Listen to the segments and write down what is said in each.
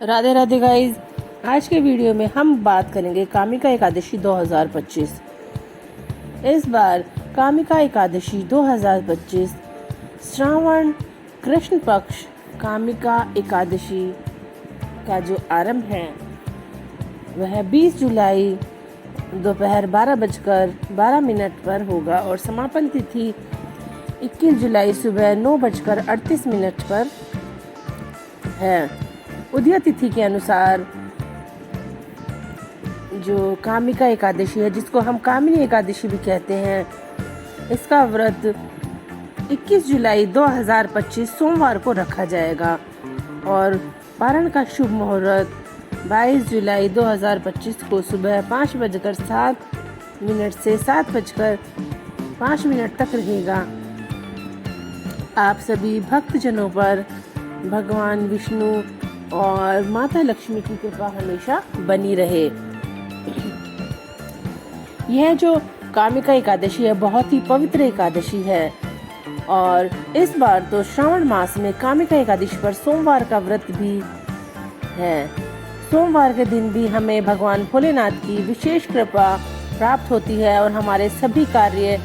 Radhe Radhe guys. आज के video में हम बात करेंगे कामिका एकादशी 2025। इस बार कामिका एकादशी 2025 श्रावण कृष्ण पक्ष कामिका एकादशी का जो आरंभ है वह 20 जुलाई दोपहर 12:12 पर होगा और समापन तिथि 21 जुलाई सुबह 9:38 पर है। उदय तिथि के अनुसार जो कामिका एकादशी है, जिसको हम कामिनी एकादशी भी कहते हैं, इसका व्रत 21 जुलाई 2025 सोमवार को रखा जाएगा और पारण का शुभ मुहूर्त 22 जुलाई 2025 को सुबह 5:07 से 7:05 तक रहेगा। आप सभी भक्तजनों पर भगवान विष्णु और माता लक्ष्मी की कृपा हमेशा बनी रहे। यह जो कामिका एकादशी है बहुत ही पवित्र एकादशी है और इस बार तो श्रावण मास में कामिका एकादशी पर सोमवार का व्रत भी है। सोमवार के दिन भी हमें भगवान भोलेनाथ की विशेष कृपा प्राप्त होती है और हमारे सभी कार्य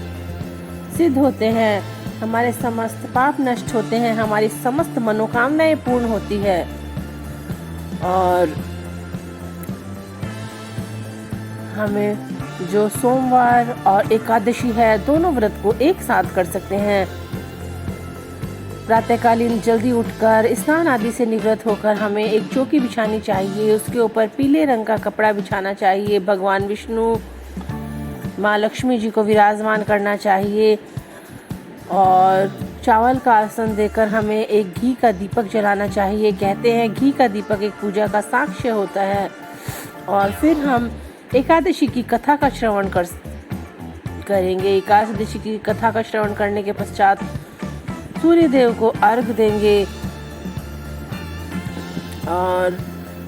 सिद्ध होते हैं, हमारे समस्त पाप नष्ट होते हैं, हमारी समस्त मनोकामनाएं पूर्ण होती है। और हमें जो सोमवार और एकादशी है दोनों व्रत को एक साथ कर सकते हैं। प्रातःकालीन जल्दी उठकर स्नान आदि से निवृत्त होकर हमें एक चौकी बिछानी चाहिए, उसके ऊपर पीले रंग का कपड़ा बिछाना चाहिए, भगवान विष्णु माँ लक्ष्मी जी को विराजमान करना चाहिए और चावल का आसन देकर हमें एक घी का दीपक जलाना चाहिए। कहते हैं घी का दीपक एक पूजा का साक्ष्य होता है। और फिर हम एकादशी की कथा का श्रवण करेंगे। एकादशी की कथा का श्रवण करने के पश्चात सूर्य देव को अर्घ देंगे और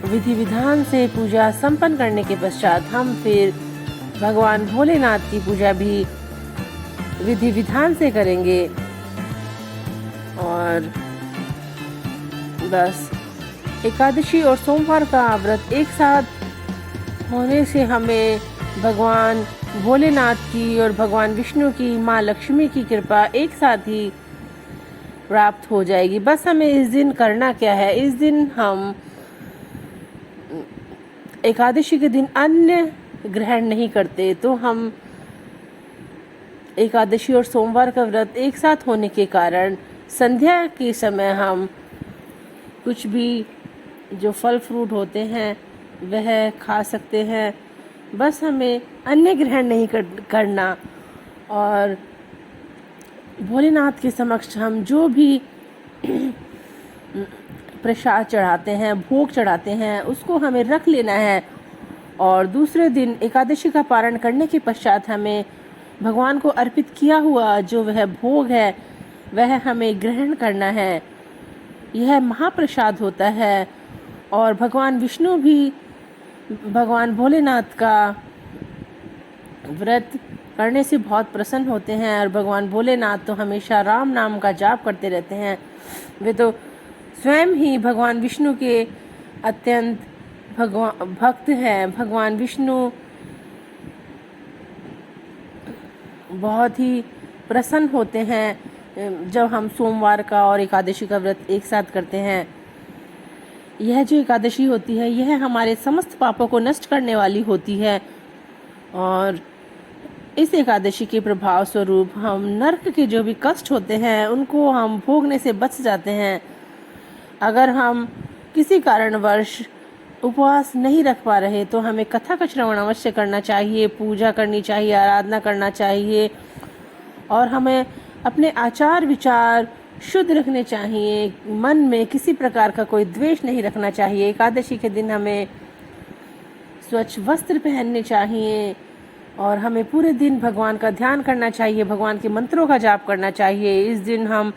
विधि विधान से पूजा संपन्न करने के पश्चात हम फिर भगवान भोलेनाथ की पूजा भी विधि विधान से करेंगे। और बस एकादशी और सोमवार का व्रत एक साथ होने से हमें भगवान भोलेनाथ की और भगवान विष्णु की माँ लक्ष्मी की कृपा एक साथ ही प्राप्त हो जाएगी। बस हमें इस दिन करना क्या है, इस दिन हम एकादशी के दिन अन्न ग्रहण नहीं करते, तो हम एकादशी और सोमवार का व्रत एक साथ होने के कारण संध्या के समय हम कुछ भी जो फल फ्रूट होते हैं वह खा सकते हैं। बस हमें अन्न ग्रहण नहीं करना और भोलेनाथ के समक्ष हम जो भी प्रसाद चढ़ाते हैं, भोग चढ़ाते हैं, उसको हमें रख लेना है और दूसरे दिन एकादशी का पारण करने के पश्चात हमें भगवान को अर्पित किया हुआ जो वह भोग है वह हमें ग्रहण करना है। यह महाप्रसाद होता है और भगवान विष्णु भी भगवान भोलेनाथ का व्रत करने से बहुत प्रसन्न होते हैं और भगवान भोलेनाथ तो हमेशा राम नाम का जाप करते रहते हैं। वे तो स्वयं ही भगवान विष्णु के अत्यंत भक्त हैं। भगवान विष्णु बहुत ही प्रसन्न होते हैं जब हम सोमवार का और एकादशी का व्रत एक साथ करते हैं। यह जो एकादशी होती है यह हमारे समस्त पापों को नष्ट करने वाली होती है और इस एकादशी के प्रभाव स्वरूप हम नरक के जो भी कष्ट होते हैं उनको हम भोगने से बच जाते हैं। अगर हम किसी कारणवश उपवास नहीं रख पा रहे तो हमें कथा का श्रवण अवश्य करना चाहिए, पूजा करनी चाहिए, आराधना करना चाहिए और हमें अपने आचार विचार शुद्ध रखने चाहिए। मन में किसी प्रकार का कोई द्वेष नहीं रखना चाहिए। एकादशी के दिन हमें स्वच्छ वस्त्र पहनने चाहिए और हमें पूरे दिन भगवान का ध्यान करना चाहिए, भगवान के मंत्रों का जाप करना चाहिए। इस दिन हम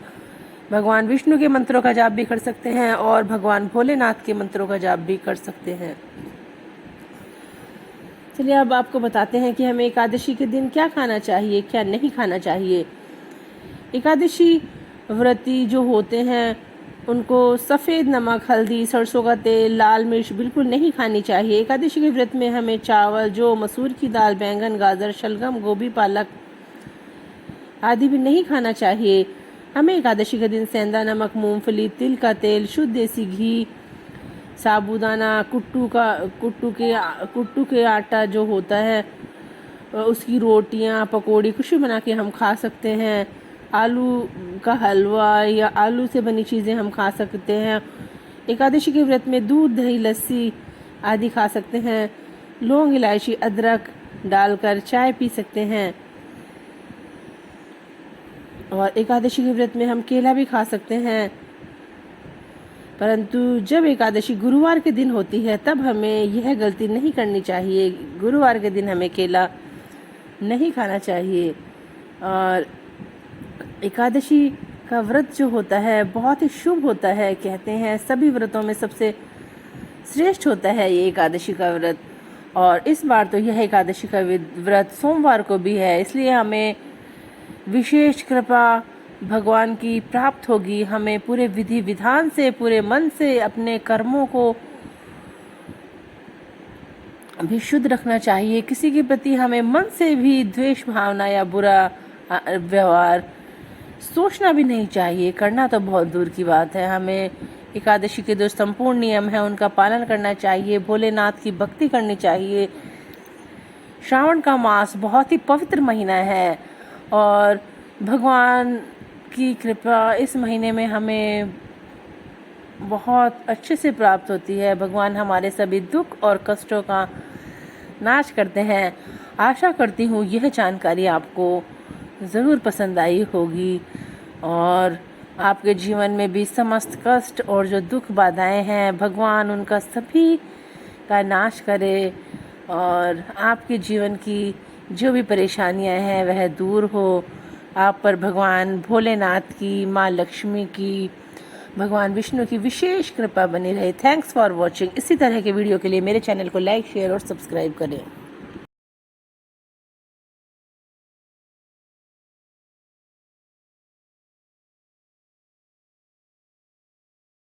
भगवान विष्णु के मंत्रों का जाप भी कर सकते हैं और भगवान भोलेनाथ के मंत्रों का जाप भी कर सकते हैं। चलिए अब आपको बताते हैं कि हमें एकादशी के दिन क्या खाना चाहिए, क्या नहीं खाना चाहिए। एकादशी व्रती जो होते हैं उनको सफ़ेद नमक, हल्दी, सरसों का तेल, लाल मिर्च बिल्कुल नहीं खानी चाहिए। एकादशी के व्रत में हमें चावल, जौ, मसूर की दाल, बैंगन, गाजर, शलगम, गोभी, पालक आदि भी नहीं खाना चाहिए। हमें एकादशी के दिन सेंधा नमक, मूंगफली, तिल का तेल, शुद्ध देसी घी, साबूदाना, कुट्टू के आटा जो होता है उसकी रोटियां, पकौड़ी कुछ भी बना के हम खा सकते हैं। आलू का हलवा या आलू से बनी चीज़ें हम खा सकते हैं। एकादशी के व्रत में दूध, दही, लस्सी आदि खा सकते हैं। लौंग, इलायची, अदरक डालकर चाय पी सकते हैं। और एकादशी के व्रत में हम केला भी खा सकते हैं। परंतु जब एकादशी गुरुवार के दिन होती है तब हमें यह गलती नहीं करनी चाहिए। गुरुवार के दिन हमें केला नहीं खाना चाहिए। और एकादशी का व्रत जो होता है बहुत ही शुभ होता है। कहते हैं सभी व्रतों में सबसे श्रेष्ठ होता है ये एकादशी का व्रत। और इस बार तो यह एकादशी का व्रत सोमवार को भी है, इसलिए हमें विशेष कृपा भगवान की प्राप्त होगी। हमें पूरे विधि विधान से, पूरे मन से अपने कर्मों को भी शुद्ध रखना चाहिए। किसी के प्रति हमें मन से भी द्वेष भावना या बुरा व्यवहार सोचना भी नहीं चाहिए। करना तो बहुत दूर की बात है। हमें एकादशी के जो संपूर्ण नियम है उनका पालन करना चाहिए। भोलेनाथ की भक्ति करनी चाहिए। श्रावण का मास बहुत ही पवित्र महीना है और भगवान की कृपा इस महीने में हमें बहुत अच्छे से प्राप्त होती है। भगवान हमारे सभी दुख और कष्टों का नाश करते हैं। आशा करती हूँ यह जानकारी आपको ज़रूर पसंद आई होगी और आपके जीवन में भी समस्त कष्ट और जो दुख बाधाएं हैं भगवान उनका सभी का नाश करे और आपके जीवन की जो भी परेशानियां हैं वह दूर हो। आप पर भगवान भोलेनाथ की, माँ लक्ष्मी की, भगवान विष्णु की विशेष कृपा बनी रहे। Thanks for watching. इसी तरह के वीडियो के लिए मेरे चैनल को लाइक, शेयर और सब्सक्राइब करें।